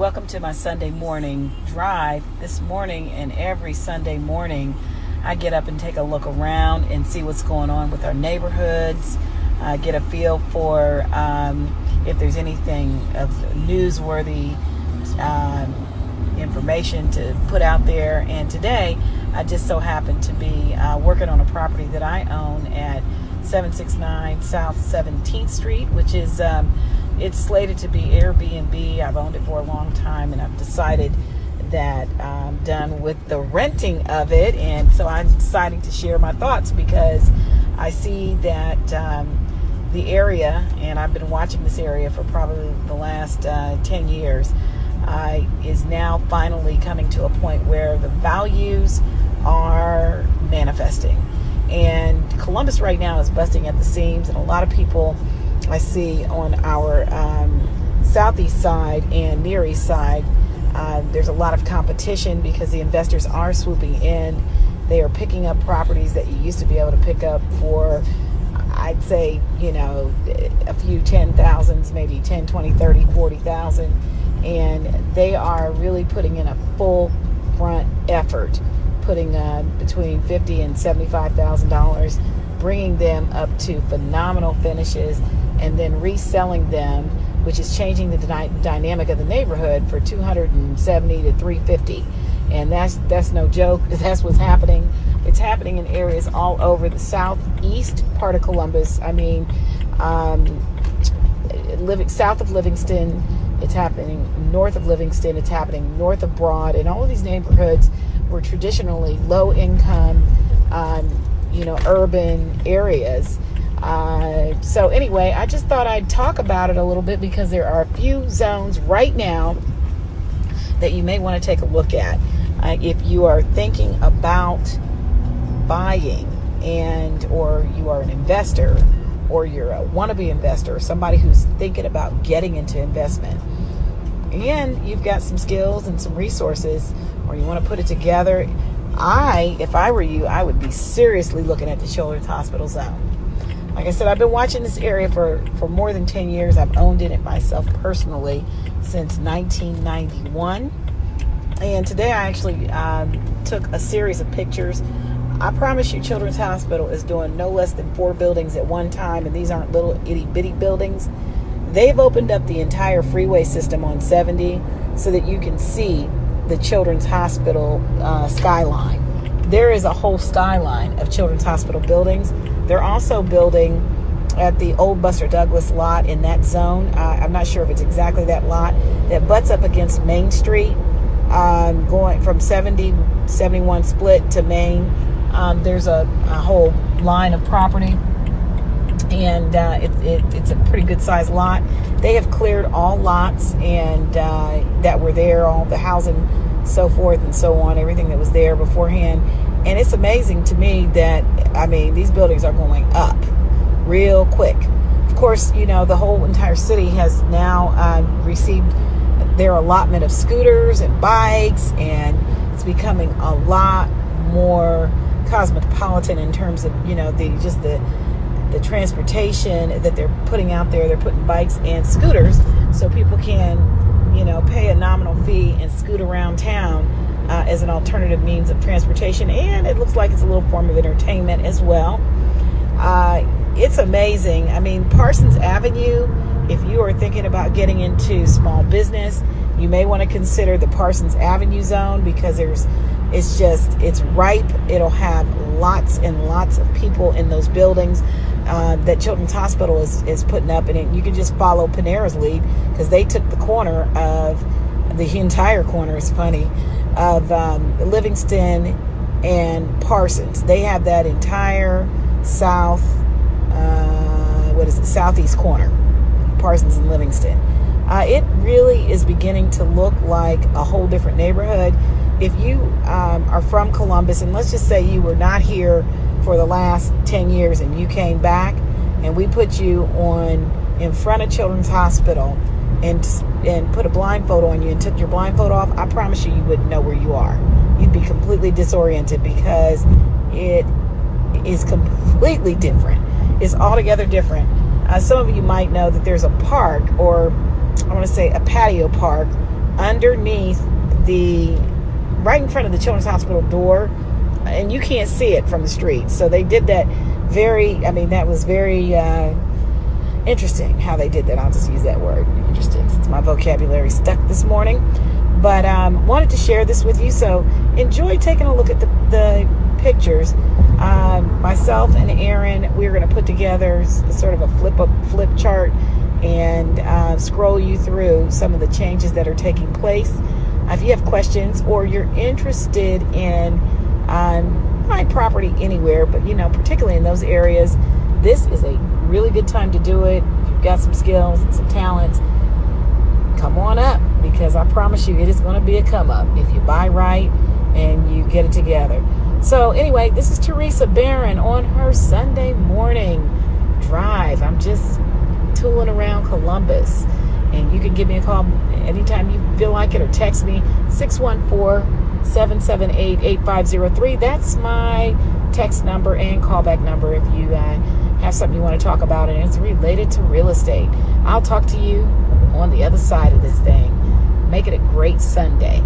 welcome to my Sunday morning drive. This morning and every Sunday morning, I get up and take a look around and see what's going on with our neighborhoods, get a feel for if there's anything of newsworthy information to put out there. And today, I just so happen to be working on a property that I own at 769 South 17th Street, which is it's slated to be Airbnb. I've owned it for a long time, and I've decided that I'm done with the renting of it. And so I'm deciding to share my thoughts because I see that the area, and I've been watching this area for probably the last 10 years, is now finally coming to a point where the values are manifesting. And Columbus right now is busting at the seams, and a lot of people I see on our southeast side and near east side, there's a lot of competition because the investors are swooping in. They are picking up properties that you used to be able to pick up for, I'd say, a few 10,000s, maybe 10, 20, 30, 40,000. And they are really putting in a full front effort, putting between $50,000 and $75,000, bringing them up to phenomenal finishes, and then reselling them, which is changing the dynamic of the neighborhood, for $270,000 to $350,000. And that's no joke. That's what's happening. It's happening in areas all over the southeast part of Columbus. I mean, south of Livingston, it's happening north of Livingston, it's happening north of Broad, and all of these neighborhoods were traditionally low income, urban areas. So anyway, I just thought I'd talk about it a little bit because there are a few zones right now that you may want to take a look at. If you are thinking about buying or you are an investor, or you're a wannabe investor, or somebody who's thinking about getting into investment, and you've got some skills and some resources, or you want to put it together, if I were you, I would be seriously looking at the Children's Hospital zone. Like I said, I've been watching this area for more than 10 years. I've owned it myself personally since 1991. And today I actually took a series of pictures. I promise you, Children's Hospital is doing no less than 4 buildings at one time, and these aren't little itty-bitty buildings. They've opened up the entire freeway system on 70 so that you can see the Children's Hospital skyline. There is a whole skyline of Children's Hospital buildings. They're also building at the old Buster Douglas lot in that zone. I'm not sure if it's exactly that lot that butts up against Main Street, going from 71 split to Main. There's a whole line of property, and it's a pretty good sized lot. They have cleared all lots and that were there, all the housing, so forth and so on, everything that was there beforehand. And it's amazing to me that, these buildings are going up real quick. Of course, the whole entire city has now received their allotment of scooters and bikes, and it's becoming a lot more cosmopolitan in terms of, the transportation that they're putting out there. They're putting bikes and scooters so people can, pay a nominal fee and scoot around town as an alternative means of transportation. And it looks like it's a little form of entertainment as well. It's amazing. Parsons Avenue, if you are thinking about getting into small business, you may want to consider the Parsons Avenue zone because it's ripe. It'll have lots and lots of people in those buildings that Children's Hospital is putting up. And you can just follow Panera's lead because they took the corner of the entire corner, is funny, of Livingston and Parsons. They have that entire southeast corner, Parsons and Livingston. It really is beginning to look like a whole different neighborhood. If you are from Columbus, and let's just say you were not here for the last 10 years and you came back and we put you in front of Children's Hospital and put a blindfold on you and took your blindfold off, I promise you wouldn't know where you are. You'd be completely disoriented because it is completely different. It's altogether different. Some of you might know that there's a park, or I want to say a patio park, underneath right in front of the Children's Hospital door, and you can't see it from the street. So they did that that was very interesting how they did that. I'll just use that word, interesting, since my vocabulary stuck this morning. But wanted to share this with you, so enjoy taking a look at the pictures. Myself and Aaron, we're going to put together sort of a flip chart and scroll you through some of the changes that are taking place. If you have questions or you're interested in buying property anywhere, but particularly in those areas, this is a really good time to do it. If you've got some skills and some talents, come on up, because I promise you it is going to be a come up if you buy right and you get it together. So anyway, this is Theresa Barron on her Sunday morning drive. I'm just tooling around Columbus, and you can give me a call anytime you feel like it, or text me 614-778-8503. That's my text number and callback number if you have something you want to talk about and it's related to real estate. I'll talk to you on the other side of this thing. Make it a great Sunday.